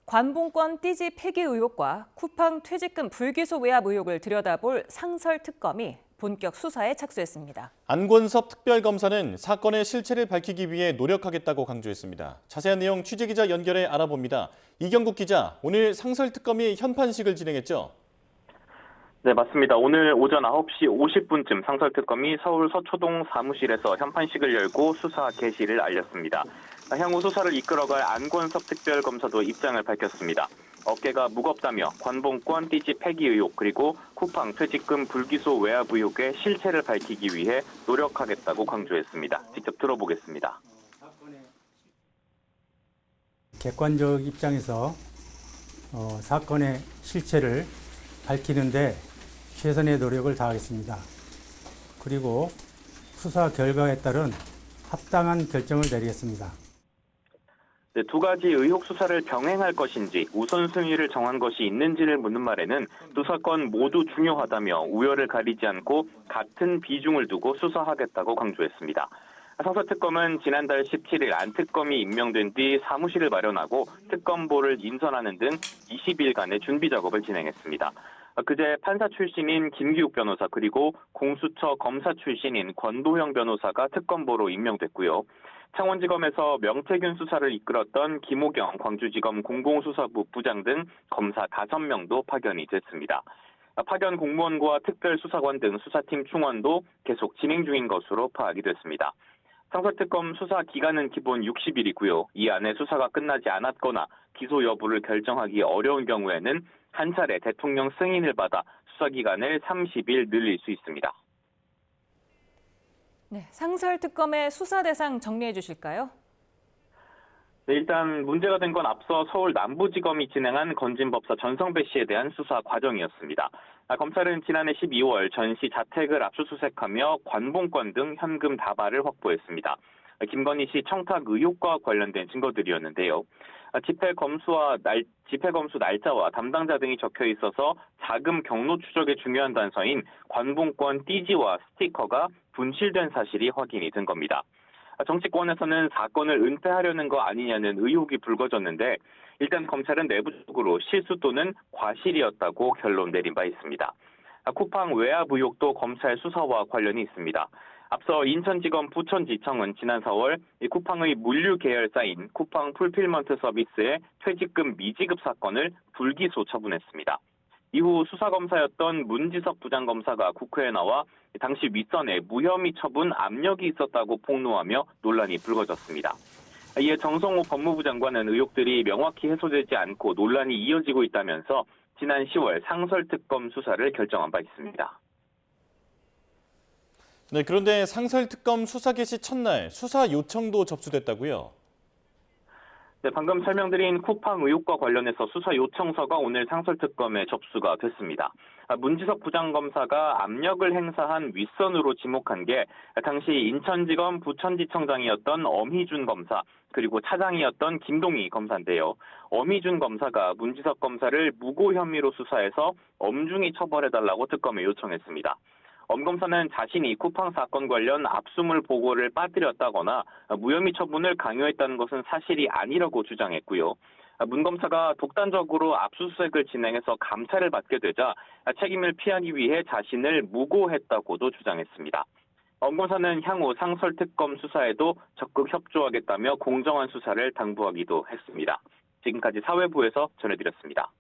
관봉권 띠지 폐기 의혹과 쿠팡 퇴직금 불기소 외압 의혹을 들여다볼 상설특검이 본격 수사에 착수했습니다. 안권섭 특별검사는 사건의 실체를 밝히기 위해 노력하겠다고 강조했습니다. 자세한 내용 취재기자 연결해 알아봅니다. 이경국 기자, 오늘 상설특검이 현판식을 진행했죠? 네, 맞습니다. 오늘 오전 9시 50분쯤 상설특검이 서울 서초동 사무실에서 현판식을 열고 수사 개시를 알렸습니다. 향후 수사를 이끌어갈 안권섭 특별검사도 입장을 밝혔습니다. 어깨가 무겁다며 관봉권 띠지 폐기 의혹 그리고 쿠팡 퇴직금 불기소 외압 의혹의 실체를 밝히기 위해 노력하겠다고 강조했습니다. 직접 들어보겠습니다. 객관적 입장에서 사건의 실체를 밝히는데 최선의 노력을 다하겠습니다. 그리고 수사 결과에 따른 합당한 결정을 내리겠습니다. 네, 두 가지 의혹 수사를 병행할 것인지 우선순위를 정한 것이 있는지를 묻는 말에는 두 사건 모두 중요하다며 우열을 가리지 않고 같은 비중을 두고 수사하겠다고 강조했습니다. 상설특검은 지난달 17일 안 특검이 임명된 뒤 사무실을 마련하고 특검보를 인선하는 등 20일간의 준비 작업을 진행했습니다. 그제 판사 출신인 김기욱 변호사 그리고 공수처 검사 출신인 권도형 변호사가 특검보로 임명됐고요. 창원지검에서 명태균 수사를 이끌었던 김호경 광주지검 공공수사부 부장 등 검사 5명도 파견이 됐습니다. 파견 공무원과 특별수사관 등 수사팀 충원도 계속 진행 중인 것으로 파악이 됐습니다. 상설특검 수사 기간은 기본 60일이고요. 이 안에 수사가 끝나지 않았거나 기소 여부를 결정하기 어려운 경우에는 한 차례 대통령 승인을 받아 수사 기간을 30일 늘릴 수 있습니다. 네, 상설특검의 수사 대상 정리해 주실까요? 네, 일단 문제가 된 건 앞서 서울 남부지검이 진행한 건진법사 전성배 씨에 대한 수사 과정이었습니다. 검찰은 지난해 12월 전 씨 자택을 압수수색하며 관봉권 등 현금 다발을 확보했습니다. 김건희 씨 청탁 의혹과 관련된 증거들이었는데요. 집회검수 날짜와 담당자 등이 적혀 있어서 자금 경로 추적에 중요한 단서인 관봉권 띠지와 스티커가 분실된 사실이 확인이 된 겁니다. 정치권에서는 사건을 은폐하려는 거 아니냐는 의혹이 불거졌는데 일단 검찰은 내부적으로 실수 또는 과실이었다고 결론 내린 바 있습니다. 쿠팡 외압 의혹도 검찰 수사와 관련이 있습니다. 앞서 인천지검 부천지청은 지난 4월 쿠팡의 물류 계열사인 쿠팡 풀필먼트 서비스의 퇴직금 미지급 사건을 불기소 처분했습니다. 이후 수사검사였던 문지석 부장검사가 국회에 나와 당시 윗선에 무혐의 처분 압력이 있었다고 폭로하며 논란이 불거졌습니다. 이에 정성호 법무부 장관은 의혹들이 명확히 해소되지 않고 논란이 이어지고 있다면서 지난 10월 상설특검 수사를 결정한 바 있습니다. 네, 그런데 상설특검 수사 개시 첫날 수사 요청도 접수됐다고요? 네, 방금 설명드린 쿠팡 의혹과 관련해서 수사 요청서가 오늘 상설특검에 접수가 됐습니다. 문지석 부장검사가 압력을 행사한 윗선으로 지목한 게 당시 인천지검 부천지청장이었던 엄희준 검사 그리고 차장이었던 김동희 검사인데요. 엄희준 검사가 문지석 검사를 무고 혐의로 수사해서 엄중히 처벌해달라고 특검에 요청했습니다. 엄 검사는 자신이 쿠팡 사건 관련 압수물 보고를 빠뜨렸다거나 무혐의 처분을 강요했다는 것은 사실이 아니라고 주장했고요. 문 검사가 독단적으로 압수수색을 진행해서 감찰을 받게 되자 책임을 피하기 위해 자신을 무고했다고도 주장했습니다. 엄 검사는 향후 상설특검 수사에도 적극 협조하겠다며 공정한 수사를 당부하기도 했습니다. 지금까지 사회부에서 전해드렸습니다.